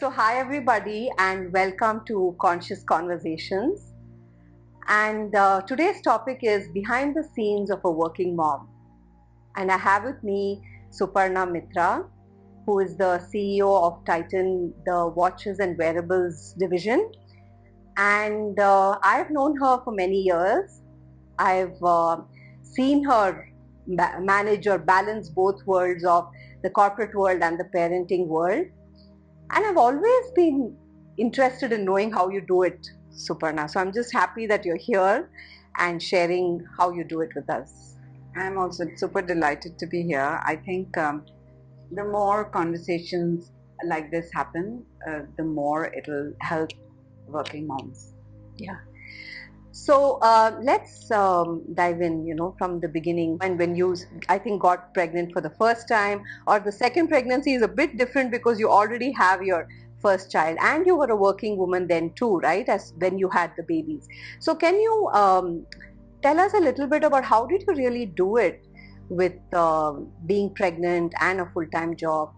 So, hi everybody, and welcome to Conscious Conversations. And today's topic is behind the scenes of a working mom. And I have with me Suparna Mitra, who is the CEO of Titan, the watches and wearables division. And I've known her for many years. I've seen her manage or balance both worlds of the corporate world and the parenting world. And I've always been interested in knowing how you do it, Suparna. So I'm just happy that you're here and sharing how you do it with us. I'm also super delighted to be here. I think the more conversations like this happen, the more it'll help working moms. Yeah. So let's dive in, from the beginning. When you, I think, got pregnant for the first time, or the second pregnancy is a bit different because you already have your first child and you were a working woman then too, right? As when you had the babies. So can you tell us a little bit about how did you really do it with being pregnant and a full-time job?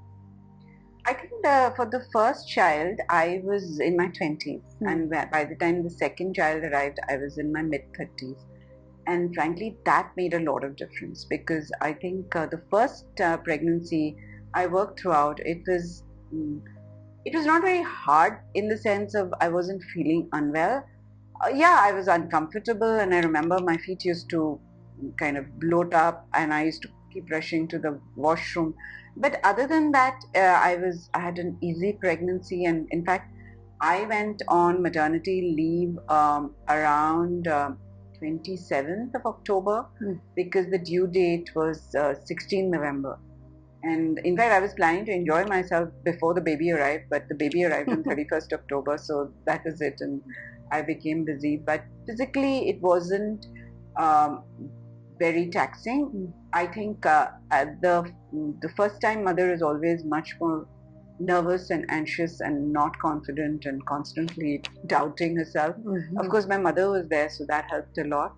I think for the first child, I was in my 20s, and by the time the second child arrived, I was in my mid 30s. And frankly, that made a lot of difference because I think the first pregnancy I worked throughout, it was not very hard in the sense of I wasn't feeling unwell. Yeah, I was uncomfortable, and I remember my feet used to kind of bloat up, and I used to keep rushing to the washroom. But other than that, I had an easy pregnancy, and in fact, I went on maternity leave around 27th of October because the due date was 16 November. And in fact, I was planning to enjoy myself before the baby arrived, but the baby arrived on 31st October, so that is it. And I became busy. But physically, it wasn't um, very taxing. I think the first time mother is always much more nervous and anxious and not confident and constantly doubting herself. Of course, my mother was there, so that helped a lot.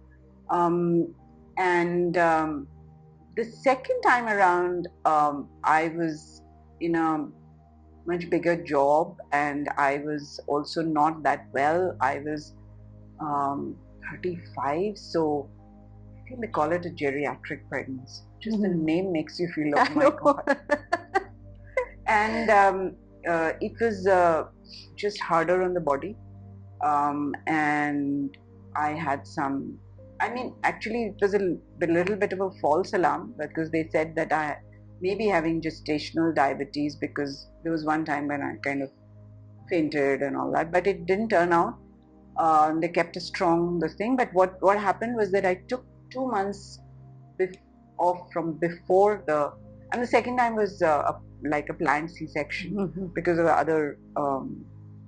And the second time around, I was in a much bigger job, and I was also not that well. I was 35, so I think they call it a geriatric pregnancy. Just the name makes you feel, oh my God. And it was just harder on the body. And I had some, I mean, actually, it was a little bit of a false alarm because they said that I may be having gestational diabetes because there was one time when I kind of fainted and all that, but it didn't turn out. They kept a strong this thing, but what happened was that I took 2 months off from before and the second time was like a planned C-section because of other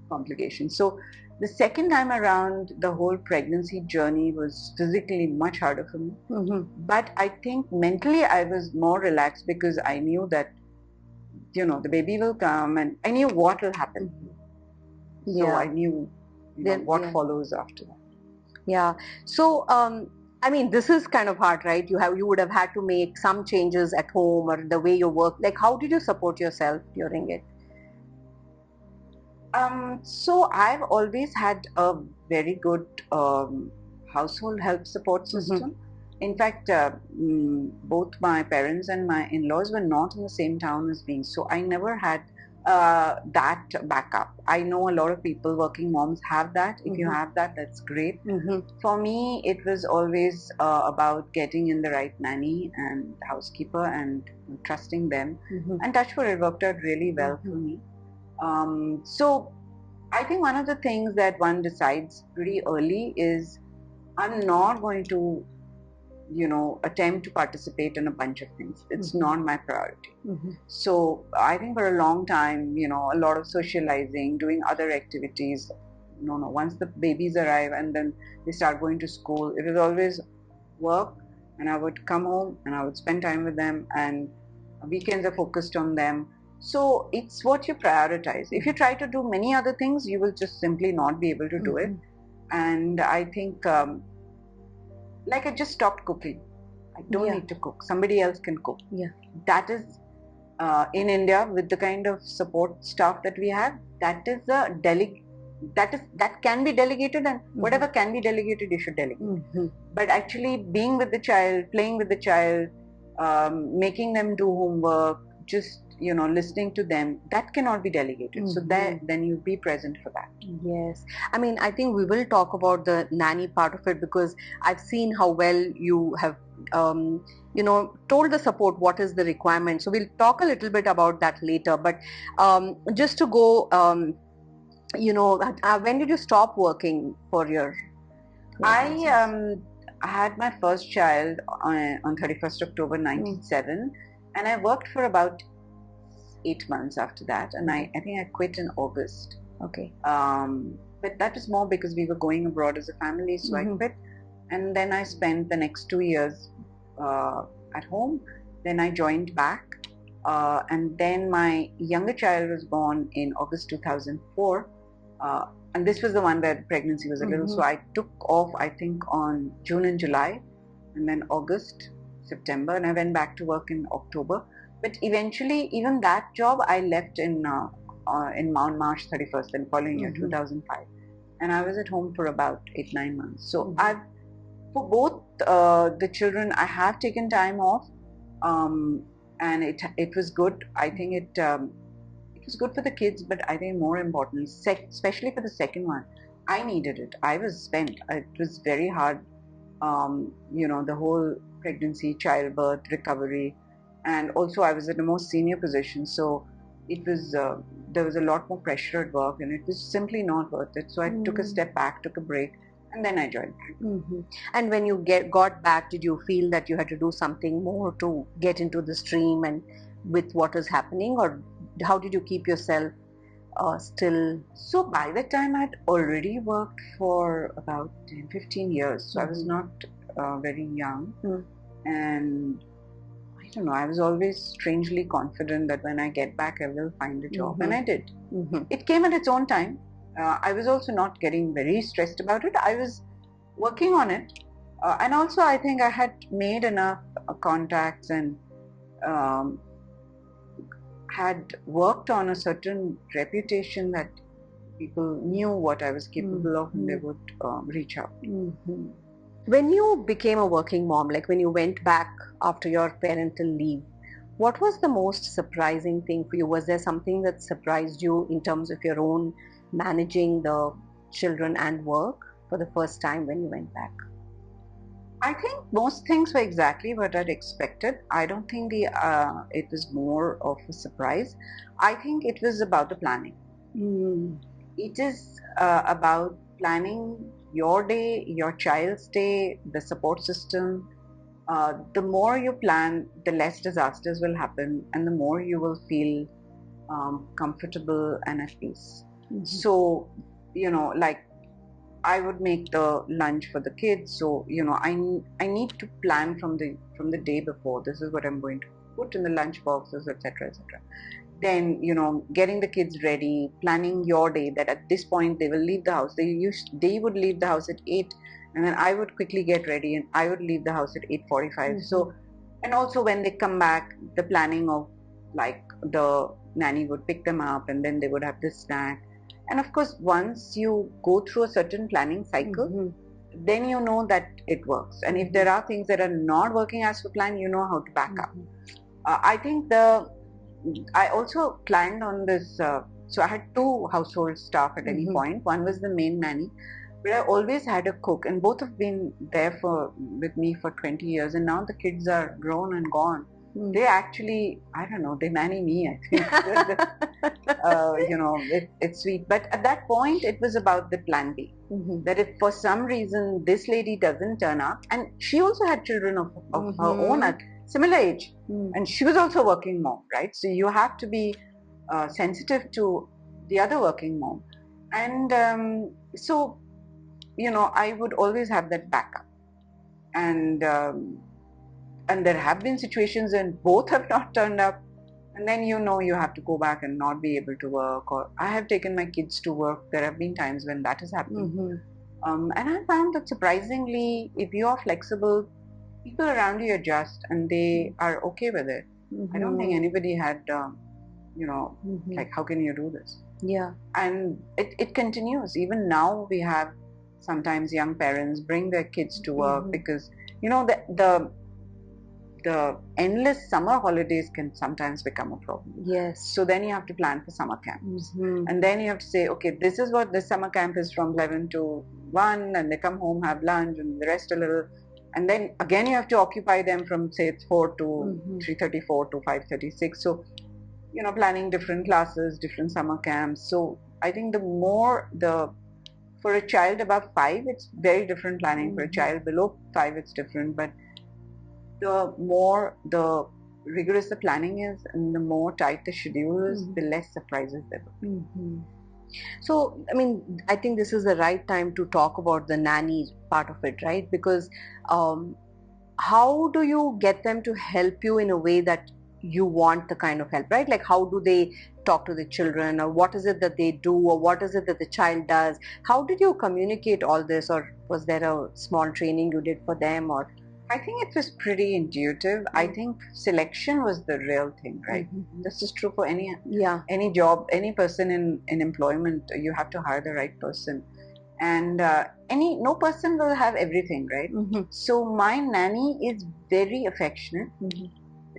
complications. So the second time around, the whole pregnancy journey was physically much harder for me. But I think mentally I was more relaxed because I knew that, the baby will come and I knew what will happen. So I knew what follows after that. Yeah. So, I mean, this is kind of hard, right? You would have had to make some changes at home or the way you work. Like, how did you support yourself during it? So I've always had a very good household help support system. In fact, both my parents and my in-laws were not in the same town as me, so I never had that backup. I know a lot of people, working moms, have that. If you have that, that's great. For me, it was always about getting in the right nanny and housekeeper and trusting them. And touch wood, it worked out really well for me. So I think one of the things that one decides pretty early is I'm not going to, attempt to participate in a bunch of things. It's not my priority. So I think for a long time, a lot of socializing, doing other activities. No, once the babies arrive and then they start going to school, it was always work, and I would come home and I would spend time with them, and weekends are focused on them. So it's what you prioritize. If you try to do many other things, you will just simply not be able to do it. And I think, I just stopped cooking. I don't need to cook. Somebody else can cook. That is in India, with the kind of support staff that we have, that is a that can be delegated, and whatever can be delegated, you should delegate. But actually being with the child, playing with the child, making them do homework, just listening to them, that cannot be delegated. So then you be present for that. Yes. I mean, I think we will talk about the nanny part of it, because I've seen how well you have told the support what is the requirement. So we'll talk a little bit about that later. But just to go, when did you stop working for your? I had my first child on 31st October 1997, and I worked for about 8 months after that, and I think I quit in August. Okay. But that was more because we were going abroad as a family, so I quit, and then I spent the next 2 years at home. Then I joined back, and then my younger child was born in August 2004. And this was the one where pregnancy was a little, so I took off, I think, on June and July, and then August, September, and I went back to work in October. But eventually, even that job I left in March 31st, then following year, 2005, and I was at home for about 8-9 months. So for both the children, I have taken time off, and it was good. I think it was good for the kids, but I think more importantly, especially for the second one, I needed it. I was spent. It was very hard, the whole pregnancy, childbirth, recovery, and also I was at a more senior position, so it was there was a lot more pressure at work, and it was simply not worth it. So I took a step back, took a break, and then I joined back. And when you got back, did you feel that you had to do something more to get into the stream and with what is happening, or how did you keep yourself still? So by the time I had already worked for about 10-15 years, so I was not very young, and I don't know, I was always strangely confident that when I get back I will find a job, and I did. It came at its own time. I was also not getting very stressed about it. I was working on it, and also I think I had made enough contacts and had worked on a certain reputation that people knew what I was capable of, and they would reach out. When you became a working mom, like when you went back after your parental leave, what was the most surprising thing for you? Was there something that surprised you in terms of your own managing the children and work for the first time when you went back? I think most things were exactly what I'd expected. I don't think it was more of a surprise. I think it was about the planning. It is about planning your day, your child's day, the support system. The more you plan, the less disasters will happen, and the more you will feel comfortable and at peace. So, like, I would make the lunch for the kids, so I need to plan from the day before. This is what I'm going to put in the lunch boxes, etc., etc. Then getting the kids ready, planning your day, that at this point they will leave the house. They would leave the house at 8, and then I would quickly get ready and I would leave the house at 8:45. So, and also when they come back, the planning of, like, the nanny would pick them up, and then they would have this snack. And of course, once you go through a certain planning cycle, then you know that it works. And if there are things that are not working as per plan, you know how to back up. I think I also planned on this. So I had 2 household staff at any point. One was the main nanny, but I always had a cook, and both have been there with me for 20 years. And now the kids are grown and gone. They actually, I don't know, they nanny me, I think. It's sweet. But at that point, it was about the plan B. That if for some reason this lady doesn't turn up, and she also had children of her own at similar age, and she was also a working mom, right? So you have to be sensitive to the other working mom. And so, I would always have that backup. And there have been situations when both have not turned up, and then you have to go back and not be able to work. Or I have taken my kids to work. There have been times when that has happened. And I found that surprisingly, if you are flexible, people around you adjust and they are okay with it. I don't think anybody had, like, how can you do this? Yeah. And it continues. Even now we have sometimes young parents bring their kids to work because, the endless summer holidays can sometimes become a problem. Yes. So then you have to plan for summer camps. Mm-hmm. And then you have to say, okay, this is what this summer camp is from 11 to 1, and they come home, have lunch, and the rest a little. And then again you have to occupy them from, say, 4 to 3:34 to 5:36. So, planning different classes, different summer camps. So I think for a child above 5, it's very different planning. For a child below 5, it's different. But the more the rigorous the planning is and the more tight the schedule is, the less surprises there will be. So, I mean, I think this is the right time to talk about the nanny part of it, right? Because how do you get them to help you in a way that you want the kind of help, right? Like, how do they talk to the children, or what is it that they do, or what is it that the child does? How did you communicate all this, or was there a small training you did for them, or? I think it was pretty intuitive. I think selection was the real thing, right? This is true for any job, any person in employment. You have to hire the right person, and no person will have everything, right? So my nanny is very affectionate.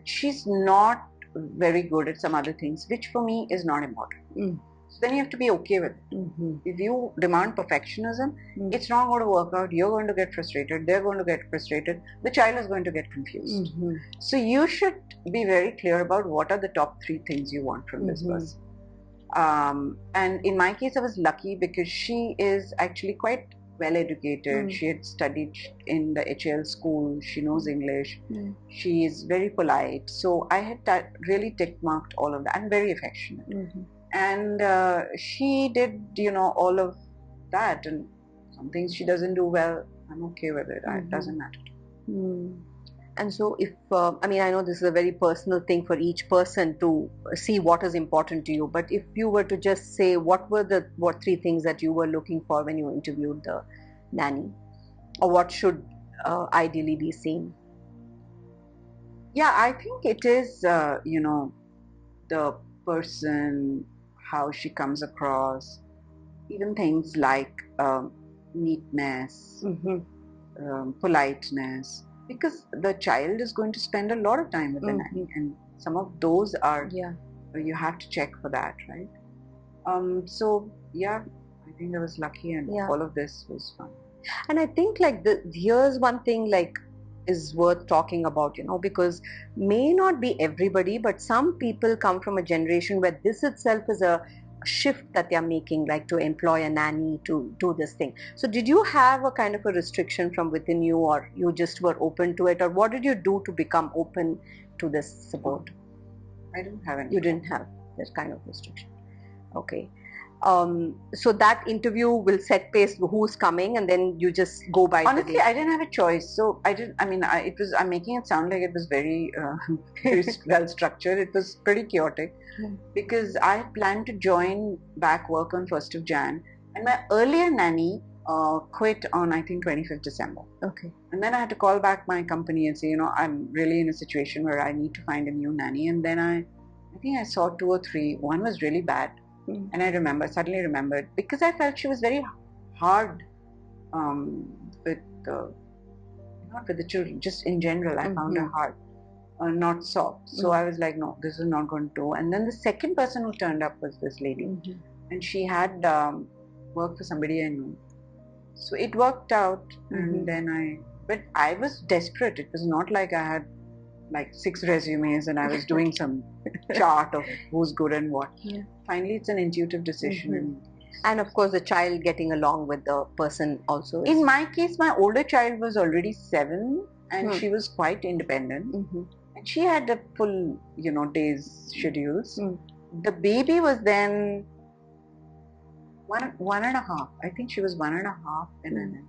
She's not very good at some other things, which for me is not important. So then you have to be okay with it. If you demand perfectionism, it's not going to work out. You're going to get frustrated. They're going to get frustrated. The child is going to get confused. So you should be very clear about what are the top 3 things you want from this person. And in my case, I was lucky because she is actually quite well educated. She had studied in the HL school. She knows English. She is very polite. So I had really tick marked all of that. I'm very affectionate. And she did, all of that. And some things she doesn't do well, I'm okay with it. It doesn't matter. And so if, I know this is a very personal thing for each person to see what is important to you, but if you were to just say, what 3 things that you were looking for when you interviewed the nanny, or what should ideally be seen? Yeah, I think it is, the person, how she comes across, even things like neatness, politeness, because the child is going to spend a lot of time with the nanny, and some of those are, you have to check for that, right? So yeah, I think I was lucky, and all of this was fun. And I think here's one thing is worth talking about, because may not be everybody, but some people come from a generation where this itself is a shift that they're making, like to employ a nanny to do this thing. So did you have a kind of a restriction from within you, or you just were open to it, or what did you do to become open to this support? I didn't have any. You didn't have this kind of restriction. Okay. So that interview will set pace who's coming, and then you just go by. Honestly, I didn't have a choice. So I didn't. I'm making it sound like it was very, very well structured. It was pretty chaotic because I had planned to join back work on 1st of Jan, and my earlier nanny quit on, I think, 25th December. Okay. And then I had to call back my company and say, I'm really in a situation where I need to find a new nanny. And then I think I saw 2 or 3. One was really bad. And I suddenly remembered, because I felt she was very hard with not with the children, just in general. I found her hard, not soft. So I was like, no, this is not going to do. And then the second person who turned up was this lady, and she had worked for somebody I knew. So it worked out, and then but I was desperate. It was not like I had 6 resumes and I was doing some chart of who's good and what. Finally, it's an intuitive decision. And of course, the child getting along with the person also. In my case, my older child was already 7, and she was quite independent. And she had a full, day's schedules. The baby was then one and a half. I think she was 1.5 and then.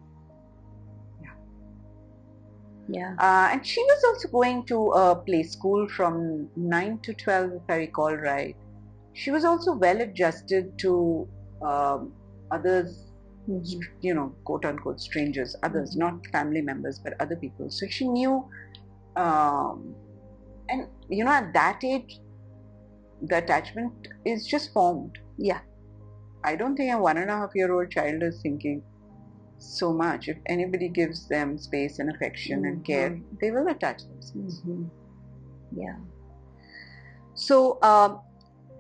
And she was also going to a play school from 9 to 12, if I recall right. She was also well adjusted to others, quote unquote strangers, others, not family members, but other people. So she knew, And at that age, the attachment is just formed. Yeah. I don't think a 1.5-year-old child is thinking so much. If anybody gives them space and affection and care, they will attach themselves. Yeah. So,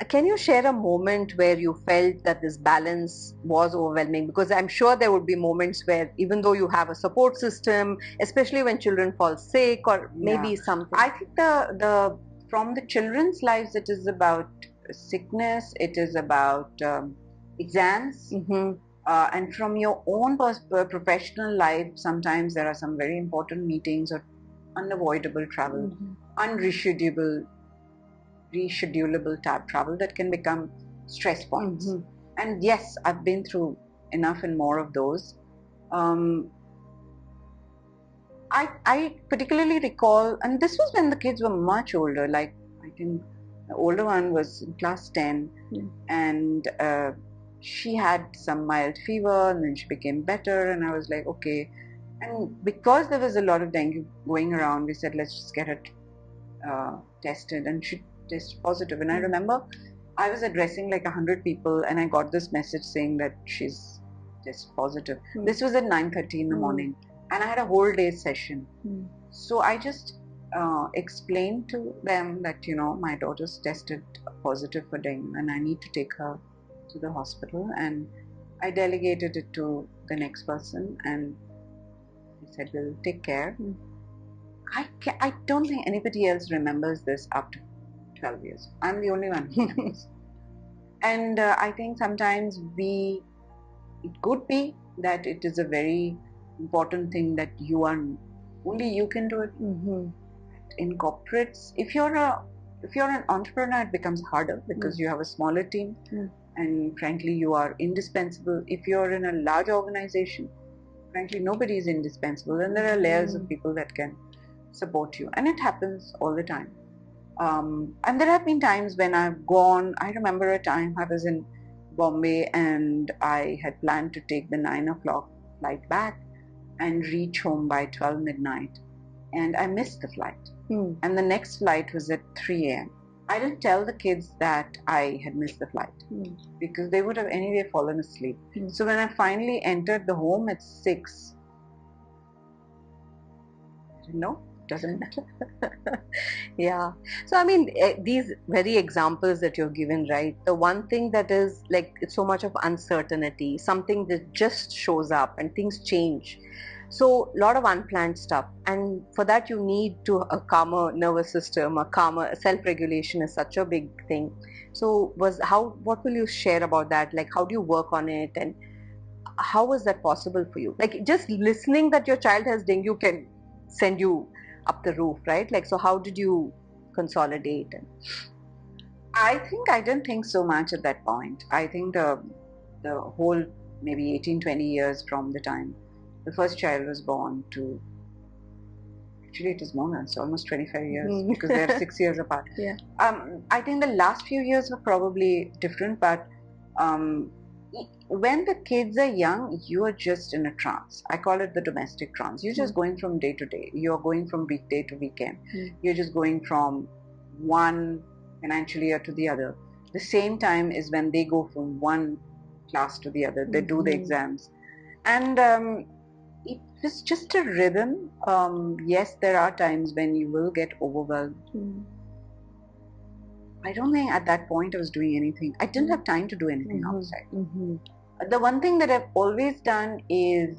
can you share a moment where you felt that this balance was overwhelming? Because I'm sure there would be moments where, even though you have a support system, especially when children fall sick or maybe something. I think the from the children's lives, it is about sickness. It is about exams. And from your own professional life, sometimes there are some very important meetings or unavoidable travel, unreschedulable travel that can become stress points. And yes, I've been through enough and more of those. I particularly recall, and this was when the kids were much older, like I think the older one was in class 10, and she had some mild fever, and then she became better, and I was like, okay. And because there was a lot of dengue going around, we said, let's just get it tested, and she tested positive. And I remember I was addressing like 100 people, and I got this message saying that she's tested positive. This was at 9:30 in the morning, and I had a whole day session. So I just explained to them that my daughter's tested positive for dengue, and I need to take her to the hospital, and I delegated it to the next person, and he said, we'll take care. I don't think anybody else remembers this after 12 years. I'm the only one who remembers. And I think sometimes it could be that it is a very important thing that only you can do it. In corporates, if you're an entrepreneur, it becomes harder because you have a smaller team, and frankly, you are indispensable. If you're in a large organization, frankly, nobody is indispensable, and there are layers of people that can support you, and it happens all the time. And there have been times when I've gone. I remember a time I was in Bombay, and I had planned to take the 9 o'clock flight back and reach home by 12 midnight, and I missed the flight. And the next flight was at 3 a.m. I didn't tell the kids that I had missed the flight because they would have anyway fallen asleep. So when I finally entered the home at 6, I didn't know. Doesn't matter. Yeah. So I mean, these very examples that you're given, right? The one thing that is like, it's so much of uncertainty, something that just shows up and things change. So a lot of unplanned stuff, and for that you need a calmer nervous system, a calmer self-regulation is such a big thing. So what will you share about that? Like, how do you work on it, and how was that possible for you? Like, just listening that your child has dengue can send you up the roof, right? Like, so how did you consolidate? I think I didn't think so much at that point. I think the whole maybe 18-20 years from the time the first child was born to, actually it is more than, it's almost 25 years because they're 6 years apart. Yeah. I think the last few years were probably different, but when the kids are young, you are just in a trance. I call it the domestic trance. You're just going from day to day. You're going from weekday to weekend. You're just going from one financial year to the other. The same time is when they go from one class to the other. They do the exams. And it was just a rhythm. Yes, there are times when you will get overwhelmed. I don't think at that point I was doing anything. I didn't have time to do anything outside. The one thing that I've always done is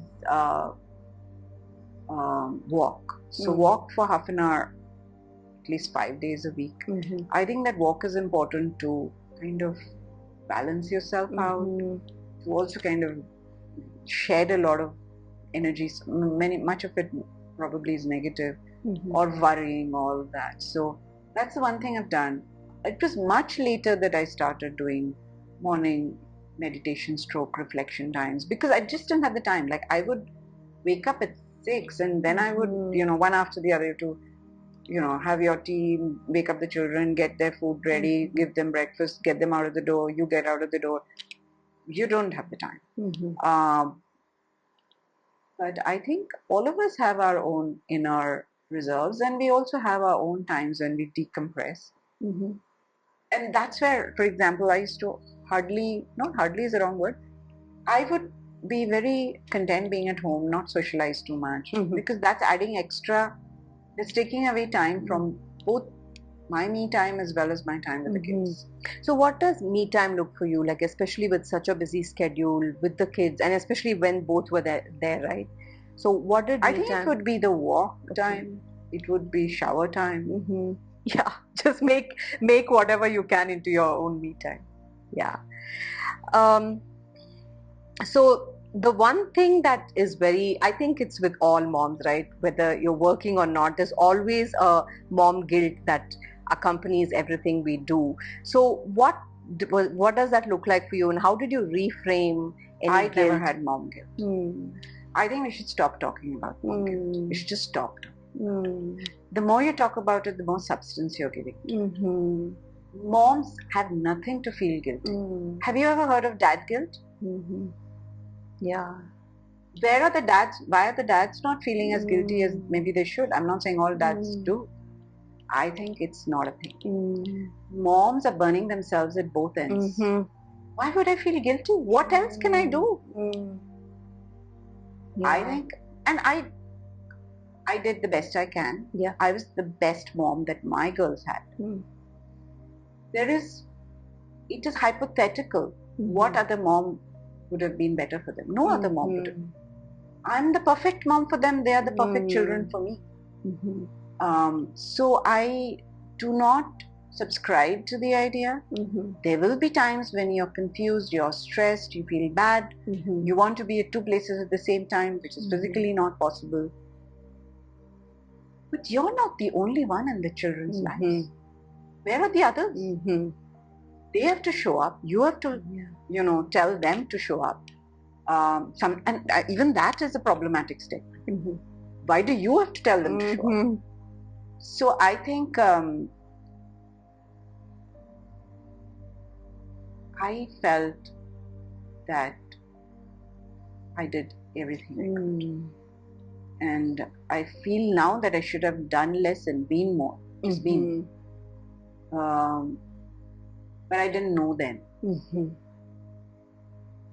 walk. So walk for half an hour, at least 5 days a week. I think that walk is important to kind of balance yourself out, to also kind of shed a lot of energy. Much of it probably is negative or worrying, all that. So that's the one thing I've done. It was much later that I started doing morning meditation stroke reflection times because I just didn't have the time. Like I would wake up at 6 and then I would, one after the other to, have your tea, wake up the children, get their food ready, give them breakfast, get them out of the door, you get out of the door. You don't have the time. But I think all of us have our own inner reserves, and we also have our own times when we decompress. Mm-hmm. And that's where, for example, I used to not hardly is the wrong word, I would be very content being at home, not socialize too much, because that's adding extra, it's taking away time from both my me time as well as my time with the kids. So what does me time look for you, like especially with such a busy schedule with the kids, and especially when both were there, right? So what did I think it would be the walk time, it would be shower time. Yeah, just make whatever you can into your own me time. Yeah. So the one thing that is very, I think it's with all moms, right? Whether you're working or not, there's always a mom guilt that accompanies everything we do. So what does that look like for you, and how did you reframe any I guilt? never had mom guilt. I think we should stop talking about mom guilt. We should just stop. The more you talk about it, the more substance you're giving. Moms have nothing to feel guilty. Have you ever heard of dad guilt? Yeah. Where are the dads? Why are the dads not feeling as guilty as maybe they should? I'm not saying all dads do. I think it's not a thing. Moms are burning themselves at both ends. Why would I feel guilty? What else can I do? Yeah. I think, and I did the best I can. Yeah. I was the best mom that my girls had. It is hypothetical. What other mom would have been better for them? No other mom would have. I'm the perfect mom for them. They are the perfect children for me. So I do not subscribe to the idea. There will be times when you're confused, you're stressed, you feel bad, you want to be at two places at the same time, which is physically not possible. But you're not the only one in the children's lives. Where are the others? They have to show up. You have to, tell them to show up. Even that is a problematic statement. Why do you have to tell them to show up? So I think I felt that I did everything. And I feel now that I should have done less and been more. Just been. But I didn't know then.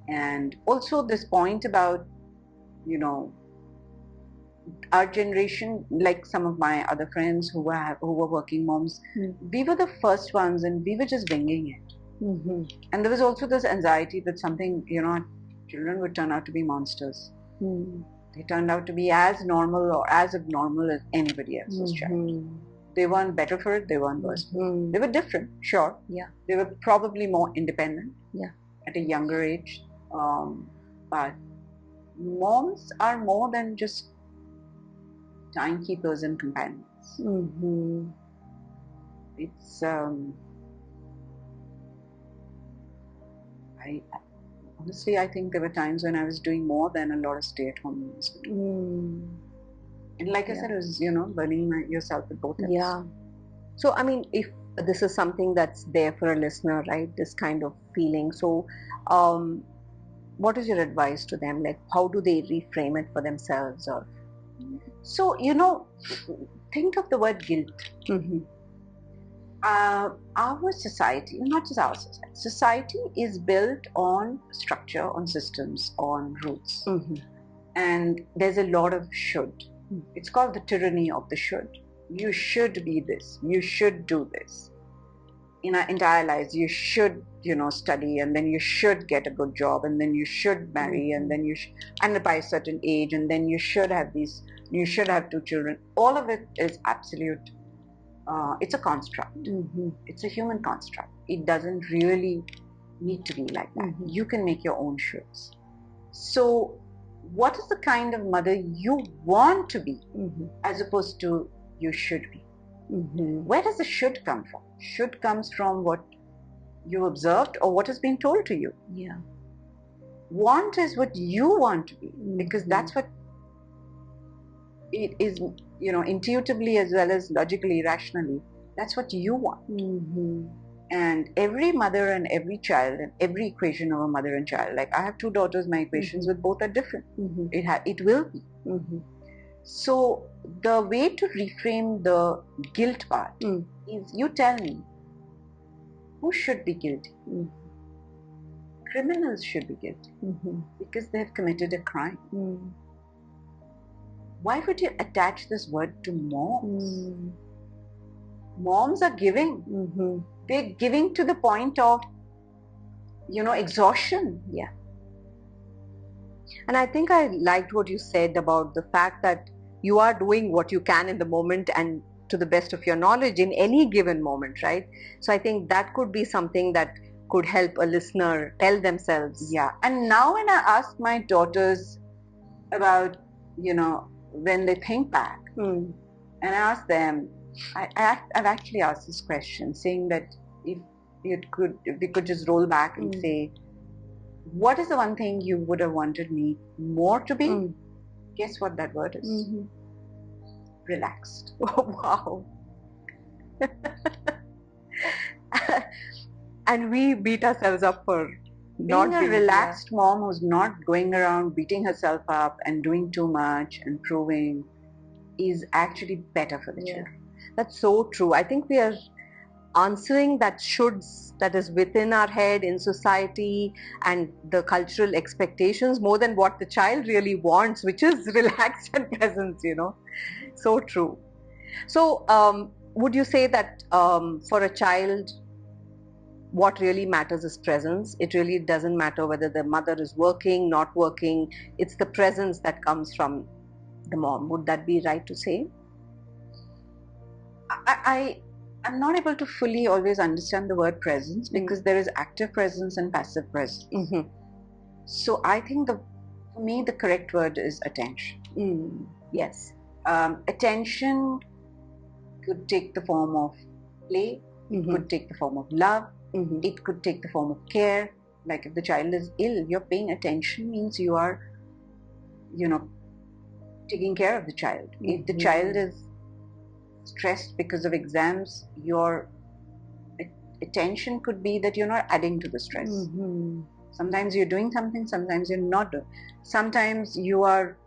And also this point about, our generation, like some of my other friends who were working moms, we were the first ones and we were just winging it. And there was also this anxiety that something, children would turn out to be monsters. They turned out to be as normal or as abnormal as anybody else's child. They weren't better for it, they weren't worse for it. They were different, sure. Yeah. They were probably more independent at a younger age. But moms are more than just timekeepers and companions. It's honestly, I think there were times when I was doing more than a lot of stay-at-home moms. And like I said, it was, burning yourself at both ends. Yeah. So, I mean, if this is something that's there for a listener, right, this kind of feeling, so what is your advice to them? Like, how do they reframe it for themselves? Or so, think of the word guilt. Our society, not just our society is built on structure, on systems, on roots. And there's a lot of should. It's called the tyranny of the should. You should be this. You should do this. In our entire lives, you should, study, and then you should get a good job, and then you should marry, and then and by a certain age, and then you should have you should have 2 children. All of it is absolute. It's a construct. It's a human construct. It doesn't really need to be like that. You can make your own shoulds. So, what is the kind of mother you want to be, as opposed to you should be? Where does the should come from? Should comes from what you observed or what has been told to you. Yeah. Want is what you want to be, because that's what it is, intuitively as well as logically, rationally. That's what you want. And every mother and every child and every equation of a mother and child, like I have 2 daughters, my equations with both are different. It will be. So the way to reframe the guilt part is, you tell me, who should be guilty? Criminals should be guilty because they have committed a crime. Why would you attach this word to moms? Moms are giving. They're giving to the point of, exhaustion. Yeah. And I think I liked what you said about the fact that you are doing what you can in the moment and to the best of your knowledge in any given moment, right? So I think that could be something that could help a listener tell themselves. Yeah. And now when I ask my daughters about, when they think back, and I ask them, I've actually asked this question, saying that if we could just roll back and say, what is the one thing you would have wanted me more to be? Guess what that word is? Relaxed. Oh, wow. And we beat ourselves up for being a relaxed mom who's not going around beating herself up and doing too much and proving is actually better for the children. That's so true. I think we are answering that shoulds that is within our head in society and the cultural expectations more than what the child really wants, which is relaxed and presence, So true. So would you say that for a child, what really matters is presence? It really doesn't matter whether the mother is working, not working. It's the presence that comes from the mom. Would that be right to say? I'm not able to fully always understand the word presence because there is active presence and passive presence. So I think for me the correct word is attention. Yes. Attention could take the form of play, it could take the form of love, it could take the form of care. Like if the child is ill, you're paying attention means you are, taking care of the child. If the child is stressed because of exams, your attention could be that you're not adding to the stress. Sometimes you're doing something, sometimes you're not doing. Sometimes you are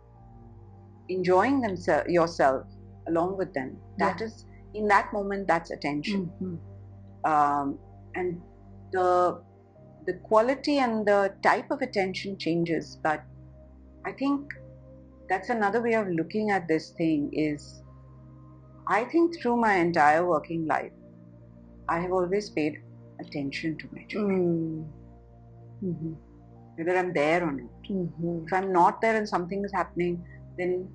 enjoying yourself along with them. That is, in that moment, that's attention. And the quality and the type of attention changes, but I think that's another way of looking at this thing is, I think through my entire working life, I have always paid attention to my children. Whether I'm there or not. If I'm not there and something is happening, then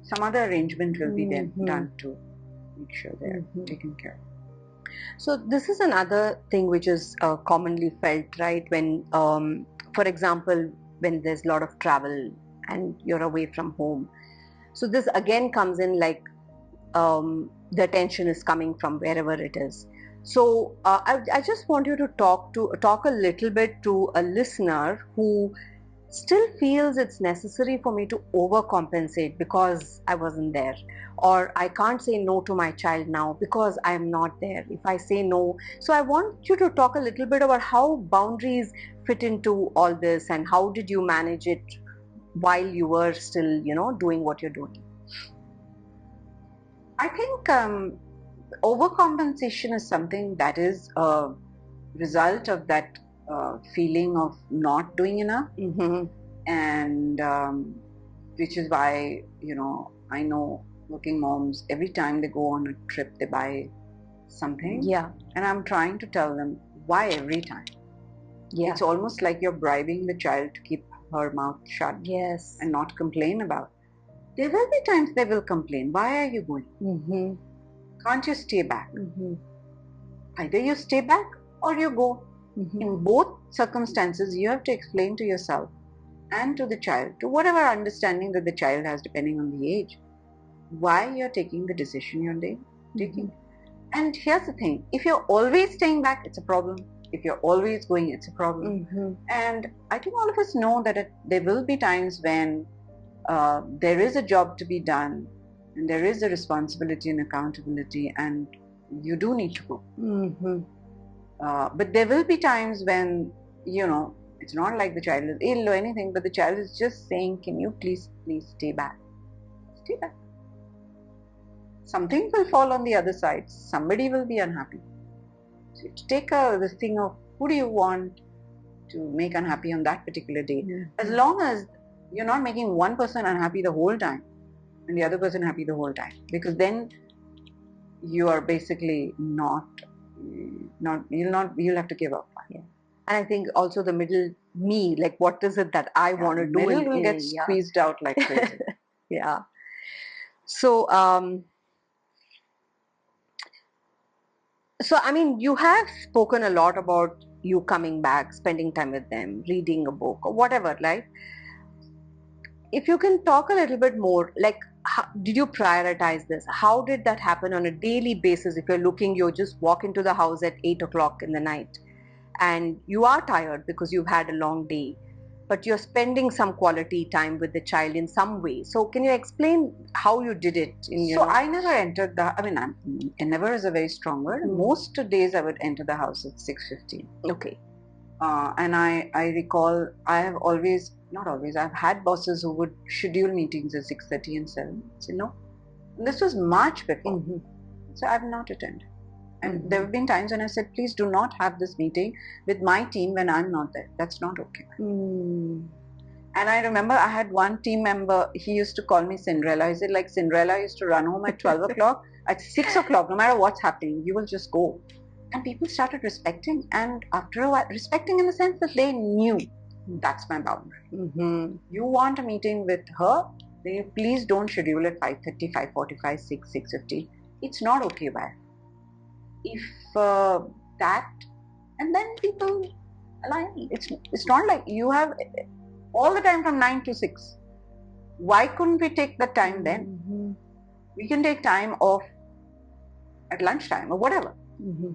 some other arrangement will be then done to make sure they're taken care of. So this is another thing which is commonly felt, right? When, for example, when there's a lot of travel and you're away from home. So this again comes in like the attention is coming from wherever it is. So I just want you to talk a little bit to a listener who still feels it's necessary for me to overcompensate because I wasn't there, or I can't say no to my child now because I'm not there. If I say no, so I want you to talk a little bit about how boundaries fit into all this and how did you manage it while you were still, doing what you're doing. I think overcompensation is something that is a result of that feeling of not doing enough, and which is why I know working moms, every time they go on a trip they buy something, and I'm trying to tell them why every time. It's almost like you're bribing the child to keep her mouth shut and not complain about. There will be times they will complain. Why are you going? Can't you stay back? Either you stay back or you go. In both circumstances, you have to explain to yourself and to the child, to whatever understanding that the child has depending on the age, why you're taking the decision you're taking. And here's the thing, if you're always staying back, it's a problem. If you're always going, it's a problem. And I think all of us know that there will be times when there is a job to be done and there is a responsibility and accountability and you do need to go. But there will be times when, it's not like the child is ill or anything, but the child is just saying, can you please stay back. Stay back. something will fall on the other side. Somebody will be unhappy. So you take this thing of who do you want to make unhappy on that particular day. As long as you're not making one person unhappy the whole time and the other person happy the whole time, because then you are basically you'll have to give up. Yeah. And I think also the middle me, like what is it that I want to do? Middle will get squeezed out like crazy. Yeah. So, I mean, you have spoken a lot about you coming back, spending time with them, reading a book or whatever, right? If you can talk a little bit more, like, how, did you prioritize this? How did that happen on a daily basis? If you're looking, you just walk into the house at 8 o'clock in the night and you are tired because you've had a long day, but you're spending some quality time with the child in some way. So can you explain how you did it? I never entered never is a very strong word. Most days I would enter the house at 6:15. Okay. And I recall I have always, not always, I've had bosses who would schedule meetings at 6:30 and 7. So no, this was much before. So I've not attended. And there have been times when I said, please do not have this meeting with my team when I'm not there. That's not okay. And I remember I had one team member, he used to call me Cinderella. He said, like, Cinderella used to run home at 12 o'clock. At 6 o'clock, no matter what's happening, you will just go. And people started respecting. And after a while, respecting in the sense that they knew that's my boundary. You want a meeting with her, then please don't schedule at 5:30, 5:45, 6, 6:50. It's not okay, why? If that, and then people align. It's not like you have all the time from 9 to 6. Why couldn't we take the time then? We can take time off at lunchtime or whatever.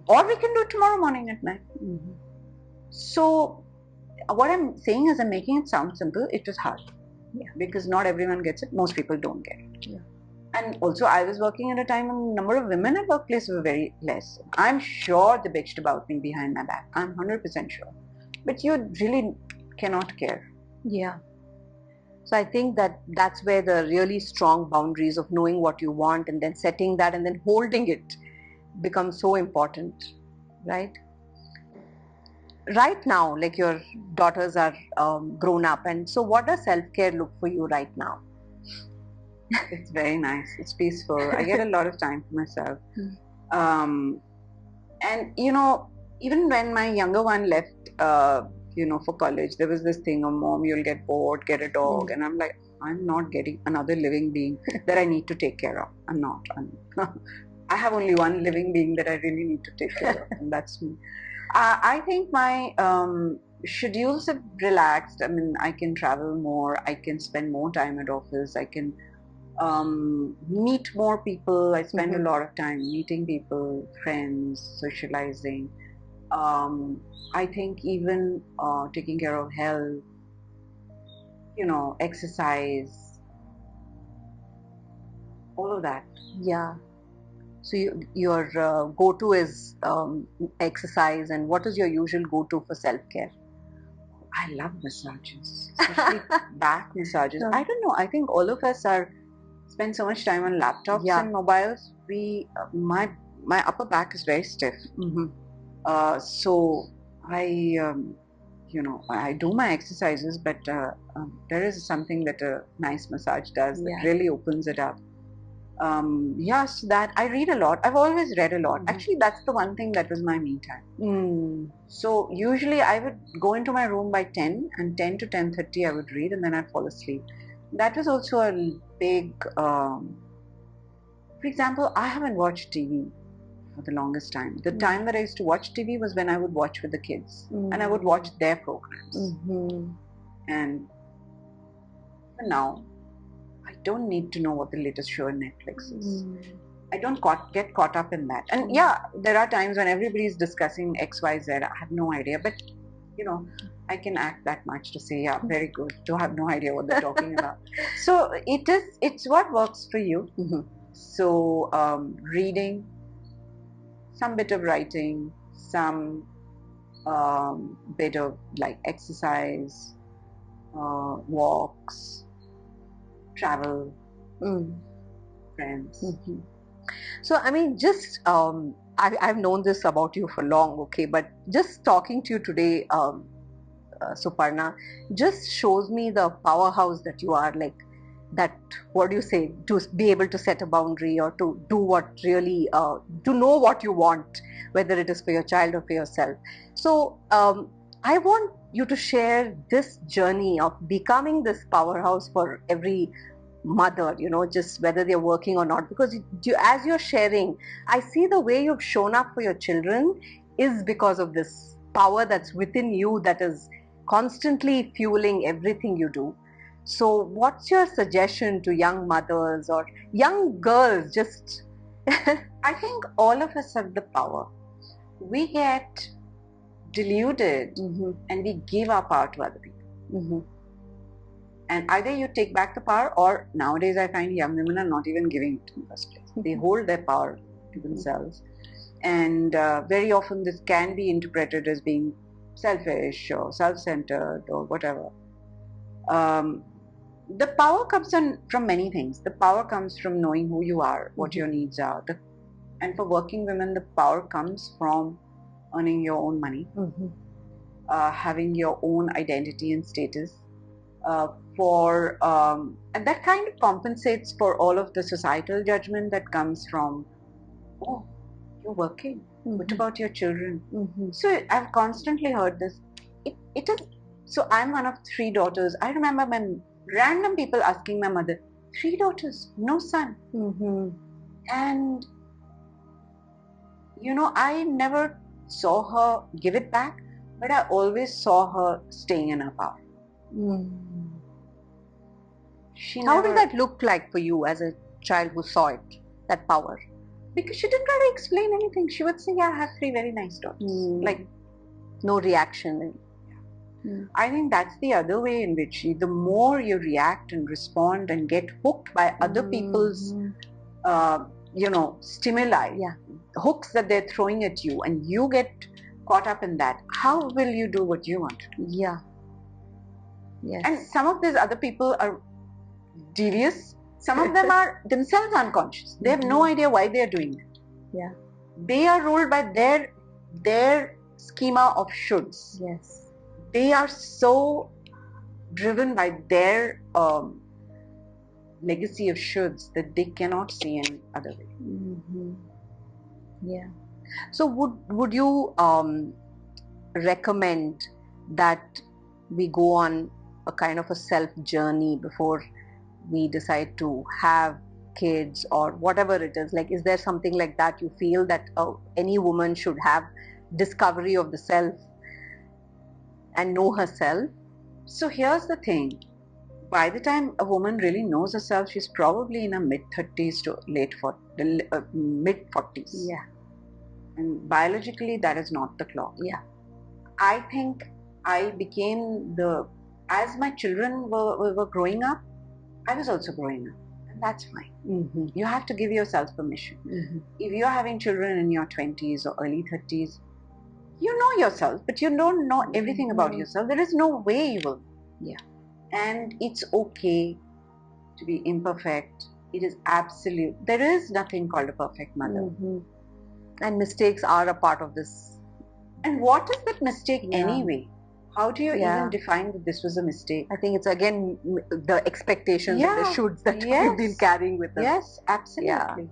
Or we can do it tomorrow morning at 9. So what I'm saying is I'm making it sound simple. It was hard. Because not everyone gets it. Most people don't get it. And also I was working at a time when the number of women at workplace were very less. I'm sure they bitched about me behind my back. I'm 100% sure. But you really cannot care. Yeah. So I think that's where the really strong boundaries of knowing what you want and then setting that and then holding it becomes so important, right? Right now, like your daughters are grown up, and so what does self-care look for you right now? It's very nice. It's peaceful. I get a lot of time for myself. And even when my younger one left, for college, there was this thing of, Mom, you'll get bored, get a dog. And I'm like, I'm not getting another living being that I need to take care of. I'm not. I have only one living being that I really need to take care of, and that's me. I think my schedules have relaxed. I mean, I can travel more. I can spend more time at office. I can meet more people. I spend a lot of time meeting people, friends, socializing. I think even taking care of health, exercise, all of that. Yeah. So your go-to is exercise, and what is your usual go-to for self-care? I love massages, especially back massages. I don't know. I think all of us spend so much time on laptops and mobiles. My upper back is very stiff. So I do my exercises, but there is something that a nice massage does that really opens it up. So that I read a lot. I've always read a lot. Actually, that's the one thing that was my me time. So usually I would go into my room by 10, and 10 to 10:30 I would read, and then I'd fall asleep. That was also a big, for example, I haven't watched TV for the longest time. The time that I used to watch TV was when I would watch with the kids, and I would watch their programs. And now, I don't need to know what the latest show on Netflix is. I don't get caught up in that. And there are times when everybody's discussing X, Y, Z. I have no idea, but I can act that much to say, very good, to have no idea what they're talking about. So it's what works for you. So reading, some bit of writing, some bit of like exercise, walks, travel, friends. So, I mean, just I've known this about you for long, okay, but just talking to you today, Suparna, just shows me the powerhouse that you are. Like that, what do you say? To be able to set a boundary or to do what really, to know what you want, whether it is for your child or for yourself. So, I want you to share this journey of becoming this powerhouse for every mother, just whether they're working or not, because as you're sharing, I see the way you've shown up for your children is because of this power that's within you, that is constantly fueling everything you do. So what's your suggestion to young mothers or young girls? Just I think all of us have the power. We get deluded and we give our power to other people. And either you take back the power, or nowadays I find young women are not even giving it in the first place. They hold their power to themselves. And very often this can be interpreted as being selfish or self-centered or whatever. The power comes from many things. The power comes from knowing who you are, what your needs are. And for working women, the power comes from earning your own money, having your own identity and status. And that kind of compensates for all of the societal judgment that comes from, oh, you're working. What about your children? So I've constantly heard this. It is. So I'm one of 3 daughters. I remember when random people asking my mother, 3 daughters, no son. And I never saw her give it back, but I always saw her staying in her power. How did that look like for you as a child who saw it, that power? Because she didn't really explain anything. She would say, yeah, I have 3 very nice daughters. Like, no reaction. I think that's the other way in which the more you react and respond and get hooked by other people's, stimuli, hooks that they're throwing at you, and you get caught up in that, how will you do what you want to do? Yeah. Yes. And some of these other people are devious. Some of them are themselves unconscious. They have no idea why they are doing it. Yeah. They are ruled by their schema of shoulds. Yes. They are so driven by their legacy of shoulds that they cannot see any other way. Yeah. So would you recommend that we go on a kind of a self journey before we decide to have kids or whatever it is? Like, is there something like that you feel that any woman should have, discovery of the self and know herself? So here's the thing. By the time a woman really knows herself, she's probably in her mid-30s to mid-40s. Yeah. And biologically, that is not the clock. Yeah. I think I became as my children were growing up, I was also growing up. And that's fine. You have to give yourself permission. If you're having children in your 20s or early 30s, you know yourself, but you don't know everything about yourself. There is no way you will. Yeah. And it's okay to be imperfect. It is absolute. There is nothing called a perfect mother. And mistakes are a part of this. And what is that mistake anyway? How do you even define that this was a mistake? I think it's again the expectations and the shoulds that we've been carrying with us. Yes, absolutely.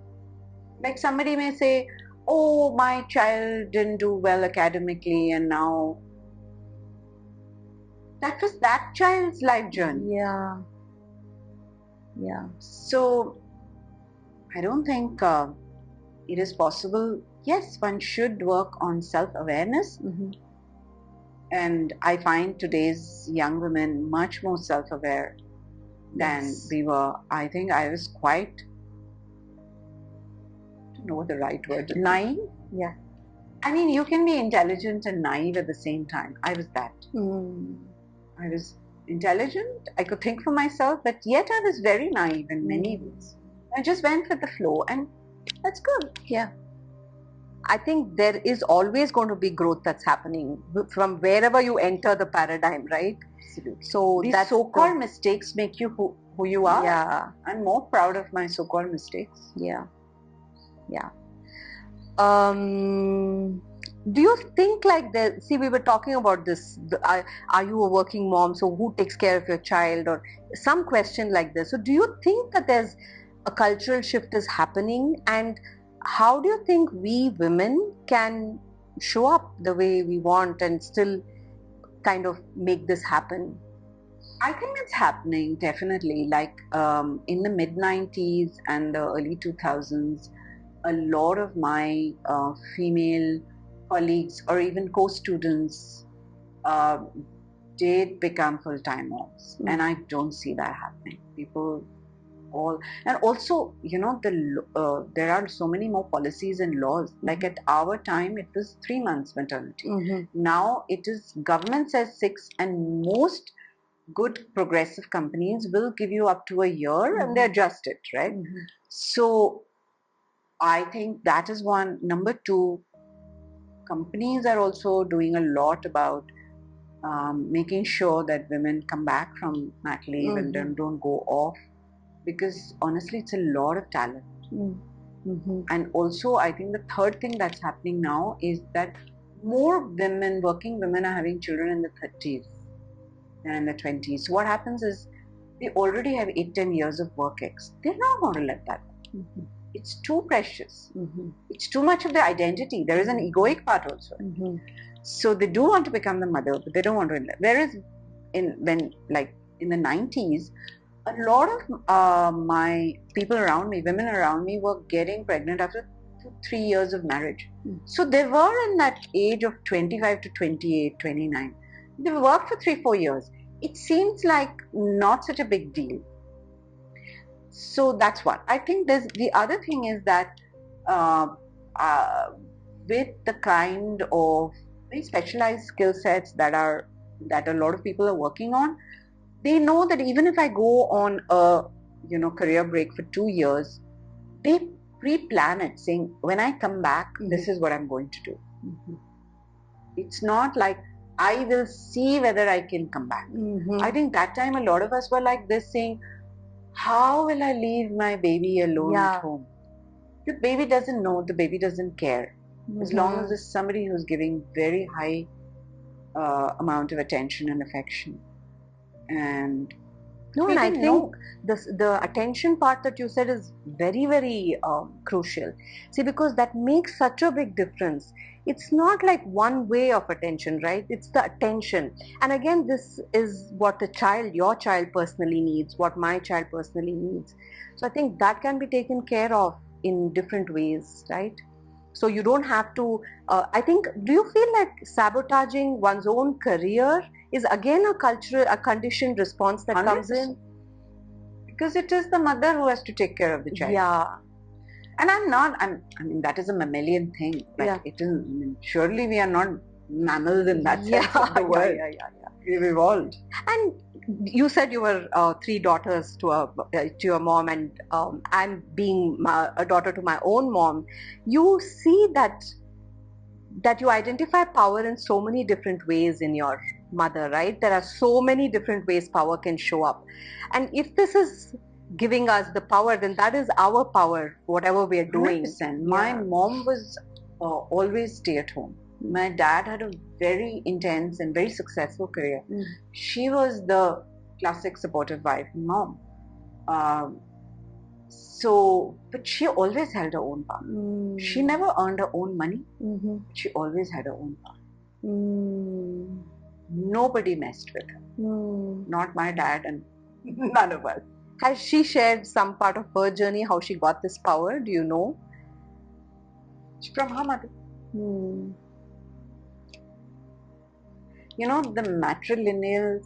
Like somebody may say, oh, my child didn't do well academically, and now that was that child's life journey. Yeah. Yeah. So I don't think it is possible. Yes, one should work on self-awareness. And I find today's young women much more self-aware than we were. I think I was quite, I don't know the right word, naive. Yeah. I mean, you can be intelligent and naive at the same time. I was that. I was intelligent. I could think for myself, but yet I was very naive in many ways. I just went with the flow, and that's good. Yeah. I think there is always going to be growth that's happening from wherever you enter the paradigm, right? Absolutely. So these so-called mistakes make you who you are. Yeah. I'm more proud of my so-called mistakes. Yeah. Yeah. Do you think like that? See, we were talking about this. Are you a working mom? So who takes care of your child, or some question like this? So do you think that there's a cultural shift is happening, and how do you think we women can show up the way we want and still kind of make this happen? I think it's happening, definitely. Like in the mid 90s and the early 2000s, a lot of my female colleagues or even co-students uh, did become full-time moms. And I don't see that happening. People all, and also, you know, there are so many more policies and laws. Like at our time, it was 3 months maternity. Now it is, government says 6, and most good progressive companies will give you up to a year and they adjust it, right? So I think that is one. Number two, companies are also doing a lot about making sure that women come back from mat leave and don't go off, because honestly it's a lot of talent. And also I think the third thing that's happening now is that more women, working women, are having children in the 30s than in the 20s. So what happens is they already have 8-10 years of work ex. They're not going to let that go. It's too precious. It's too much of their identity. There is an egoic part also. So they do want to become the mother, but they don't want to. Whereas in the 90s, a lot of my people around me, women around me, were getting pregnant after 3 years of marriage. So they were in that age of 25 to 28, 29. They worked for 3-4 years. It seems like not such a big deal. So that's one. I think there's the other thing is that with the kind of very specialized skill sets that a lot of people are working on, they know that even if I go on a career break for 2 years, they pre-plan it, saying when I come back, this is what I'm going to do. It's not like I will see whether I can come back. I think that time a lot of us were like this, saying, how will I leave my baby alone at home? The baby doesn't know, the baby doesn't care. As long as there's somebody who's giving very high amount of attention and affection. And I think the attention part that you said is very, very crucial. See, because that makes such a big difference. It's not like one way of attention, right? It's the attention. And again, this is what your child personally needs, what my child personally needs. So I think that can be taken care of in different ways, right? So you don't have to, I think, do you feel like sabotaging one's own career is again a conditioned response that 100%. Comes in? Because it is the mother who has to take care of the child. Yeah. And I mean, that is a mammalian thing. Like it is, surely we are not mammals in that sense of the word. We've evolved. And you said you were 3 daughters to your mom, and I'm being a daughter to my own mom. You see that you identify power in so many different ways in your mother, right? There are so many different ways power can show up. And if this is giving us the power, then that is our power, whatever we are doing. 100%. My mom was always stay at home. My dad had a very intense and very successful career. She was the classic supportive wife and mom. But she always held her own power. She never earned her own money. She always had her own power. Nobody messed with her. Not my dad and none of us. Has she shared some part of her journey, how she got this power? Do you know? From her mother. You know, the matrilineal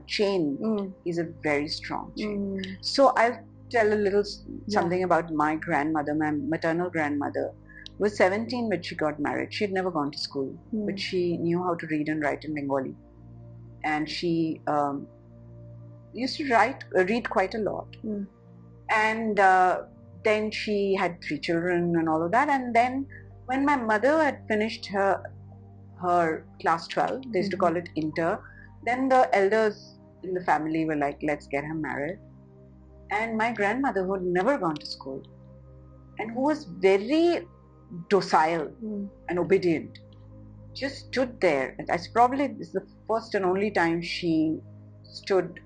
chain is a very strong chain. So I'll tell a little something about my grandmother. My maternal grandmother was 17 when she got married. She had never gone to school, but she knew how to read and write in Bengali. And she used to read quite a lot. And then she had 3 children and all of that. And then when my mother had finished her class 12, they used to call it inter, then the elders in the family were like, let's get her married. And my grandmother, who had never gone to school, and who was very docile and obedient, just stood there. And that's probably this is the first and only time she stood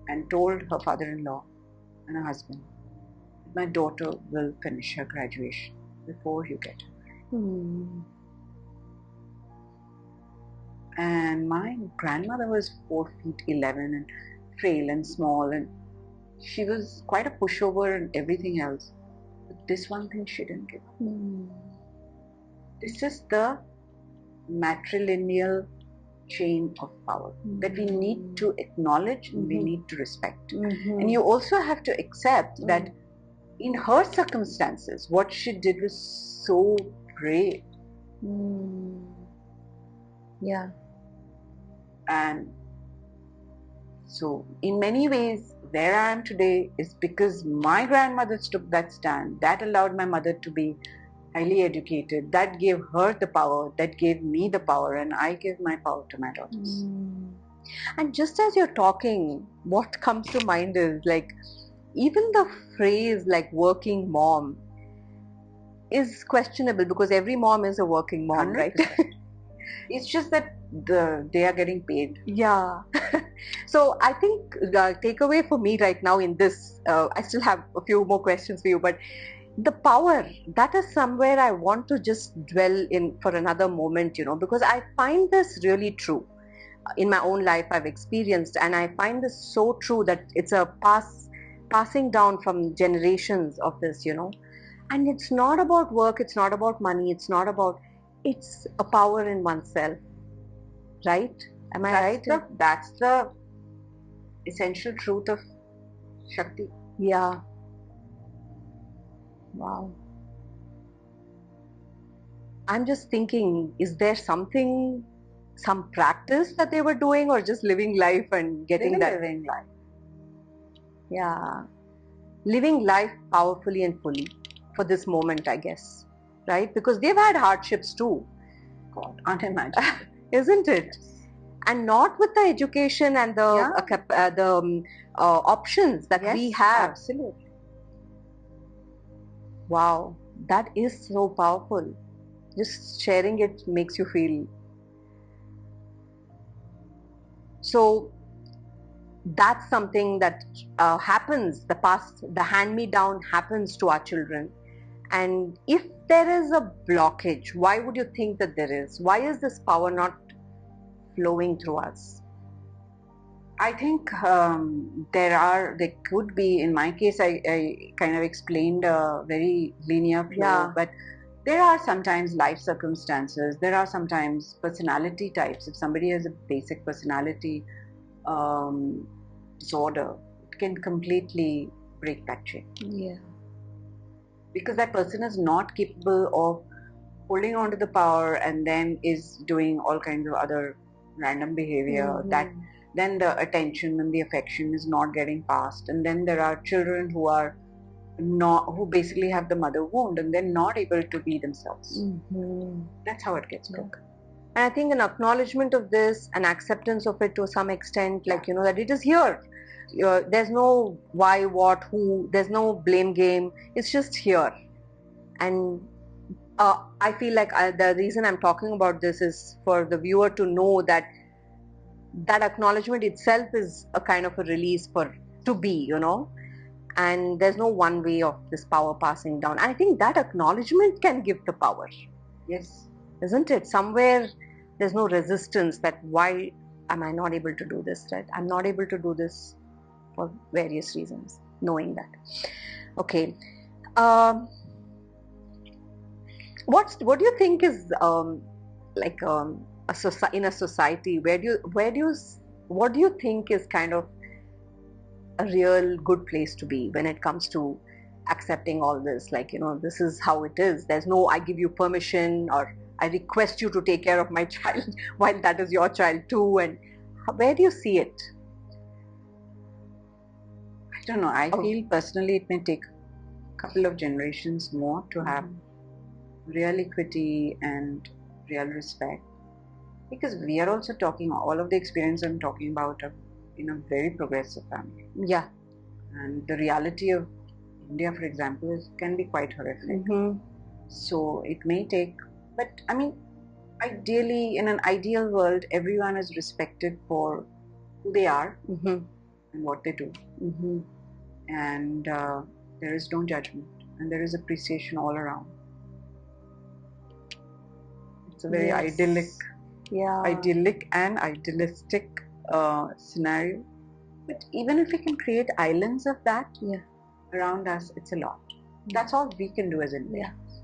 and told her father-in-law and her husband, my daughter will finish her graduation before you get her. And my grandmother was 4 feet 11 and frail and small, and she was quite a pushover and everything else. But this one thing she didn't give up. This is the matrilineal chain of power that we need to acknowledge and we need to respect. And you also have to accept that in her circumstances, what she did was so brave. Yeah. And so in many ways, where I am today is because my grandmother took that stand. That allowed my mother to be highly educated. That gave her the power. That gave me the power. And I give my power to my daughters. And just as you're talking, what comes to mind is like, even the phrase like working mom is questionable because every mom is a working mom, 100%. right? It's just that they are getting paid. Yeah. So I think the takeaway for me right now in this, I still have a few more questions for you, but the power, that is somewhere I want to just dwell in for another moment, because I find this really true. In my own life I've experienced, and I find this so true that it's a passing down from generations of this, and it's not about work, it's not about money, it's a power in oneself, right? Am I right? That's the essential truth of Shakti. Yeah. Wow. I'm just thinking, is there some practice that they were doing, or just living life and getting that? Living life. Yeah. Living life powerfully and fully for this moment, I guess. Right? Because they've had hardships too. God, unimaginable. Isn't it? And not with the education and the options that we have. Absolutely. Wow. That is so powerful. Just sharing it makes you feel. So that's something that happens, the hand-me-down happens to our children. And if there is a blockage, why would you think that there is? Why is this power not flowing through us? I think there could be, in my case, I kind of explained a very linear flow, but there are sometimes life circumstances, there are sometimes personality types. If somebody has a basic personality disorder, it can completely break that chain. Yeah. Because that person is not capable of holding on to the power and then is doing all kinds of other random behavior that then the attention and the affection is not getting passed. And then there are children who basically have the mother wound and they're not able to be themselves. That's how it gets broken. And I think an acknowledgement of this, an acceptance of it to some extent, like, that it is here. There's no why, what, who, there's no blame game. It's just here. And I feel like the reason I'm talking about this is for the viewer to know that acknowledgement itself is a kind of a release to be, and there's no one way of this power passing down. I think that acknowledgement can give the power. Yes. Isn't it? Somewhere there's no resistance that why am I not able to do this, right? I'm not able to do this for various reasons, knowing that. Okay. What do you think is in a society, what do you think is kind of a real good place to be when it comes to accepting all this? Like, this is how it is. There's no I give you permission or I request you to take care of my child while that is your child too. And where do you see it? I don't know. I feel personally it may take a couple of generations more to have real equity and real respect, because we are also talking, all of the experience I'm talking about in a very progressive family. Yeah. And the reality of India, for example, can be quite horrific. Mm-hmm. So it may take, but I mean, ideally, in an ideal world, everyone is respected for who they are Mm-hmm. and what they do. Mm-hmm. And there is no judgment, and there is appreciation all around. It's a very Yes. idyllic and idealistic scenario. But even if we can create islands of that around us, it's a lot. That's all we can do as Indians.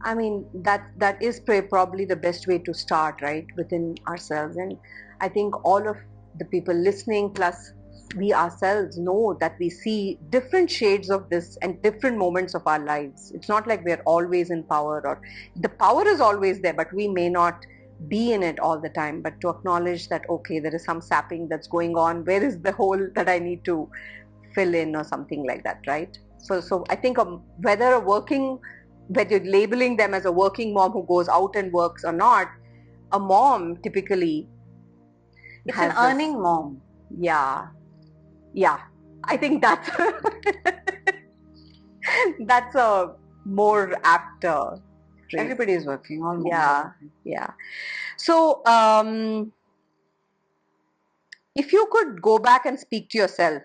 I mean, that is probably the best way to start, right, within ourselves. And I think all of the people listening, plus we ourselves, know that we see different shades of this and different moments of our lives. It's not like we're always in power, or the power is always there, but we may not be in it all the time. But to acknowledge that, okay, there is some sapping that's going on. Where is the hole that I need to fill in, or something like that, right? So I think whether you're labeling them as a working mom who goes out and works or not, a mom typically it's an earning mom. Yeah. I think that's that's a more apt phrase. Everybody is working. All moms Yeah, are working. yeah. So if you could go back and speak to yourself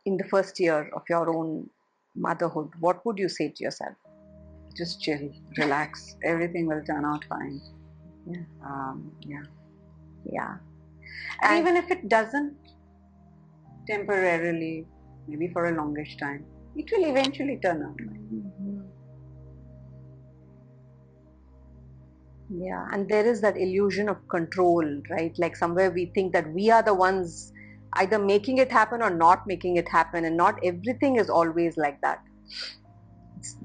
in the first year of your own motherhood, what would you say to yourself? Just chill, relax. Everything will turn out fine. Yeah. And even if it doesn't, temporarily, maybe for a longish time, it will eventually turn out fine. Mm-hmm. Yeah, and there is that illusion of control, right? Like somewhere we think that we are the ones either making it happen or not making it happen, and not everything is always like that.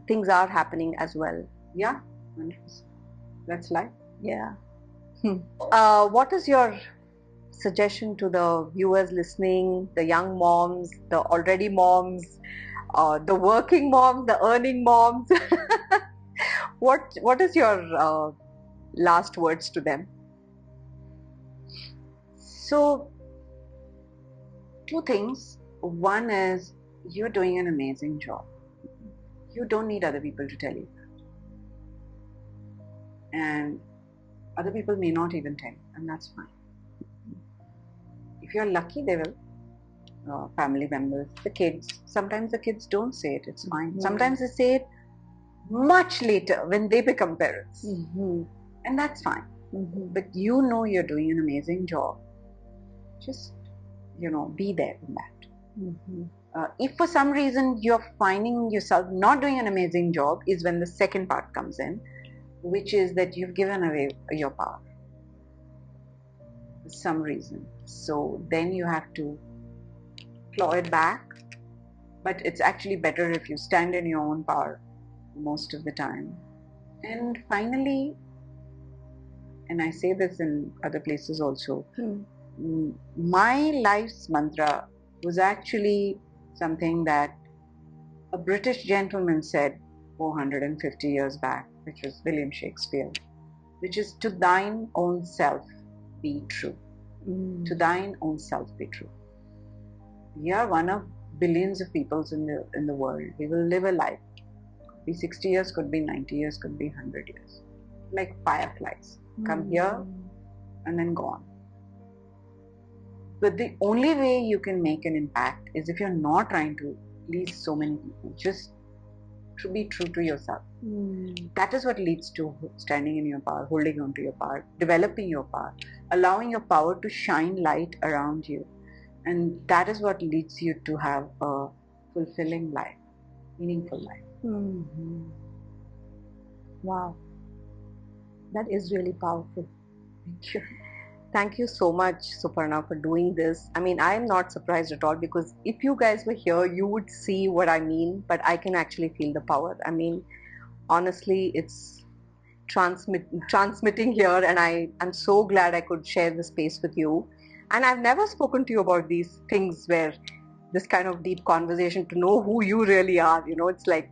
Things are happening as well. Yeah, 100%. That's life. Yeah. What is your suggestion to the viewers listening, the young moms, the already moms, the working moms, the earning moms? What is your last words to them? So, two things. One is, you're doing an amazing job. You don't need other people to tell you that. And other people may not even tell you, and that's fine. If you're lucky, they will. Family members, the kids. Sometimes the kids don't say it, it's fine. Mm-hmm. Sometimes they say it much later when they become parents. Mm-hmm. And that's fine. Mm-hmm. But you know you're doing an amazing job. Just, be there in that. Mm-hmm. If for some reason you're finding yourself not doing an amazing job, is when the second part comes in, which is that you've given away your power for some reason. So then you have to claw it back. But it's actually better if you stand in your own power most of the time. And finally, and I say this in other places also, my life's mantra was actually something that a British gentleman said 450 years back, which was William Shakespeare, which is, to thine own self be true. To thine own self be true. We are one of billions of people in the world. We will live a life. Could be 60 years, could be 90 years, could be 100 years. Like fireflies. Come here and then go on. But the only way you can make an impact is if you're not trying to please so many people. Just to be true to yourself. That is what leads to standing in your power, holding on to your power, developing your power, allowing your power to shine light around you. And that is what leads you to have a fulfilling life, meaningful life. Mm-hmm. Wow. That is really powerful. Thank you. Thank you so much, Suparna, for doing this. I mean, I'm not surprised at all, because if you guys were here, you would see what I mean, but I can actually feel the power. I mean, honestly, it's transmitting here, and I'm so glad I could share the space with you. And I've never spoken to you about these things, where this kind of deep conversation, to know who you really are, it's like,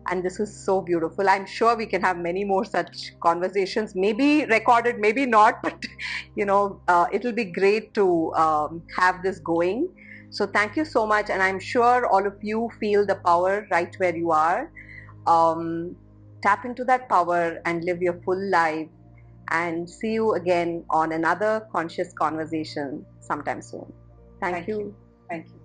and this is so beautiful. I'm sure we can have many more such conversations, maybe recorded, maybe not, but it'll be great to have this going. So thank you so much, and I'm sure all of you feel the power right where you are. Tap into that power and live your full life, and see you again on another conscious conversation sometime soon. Thank you. Thank you.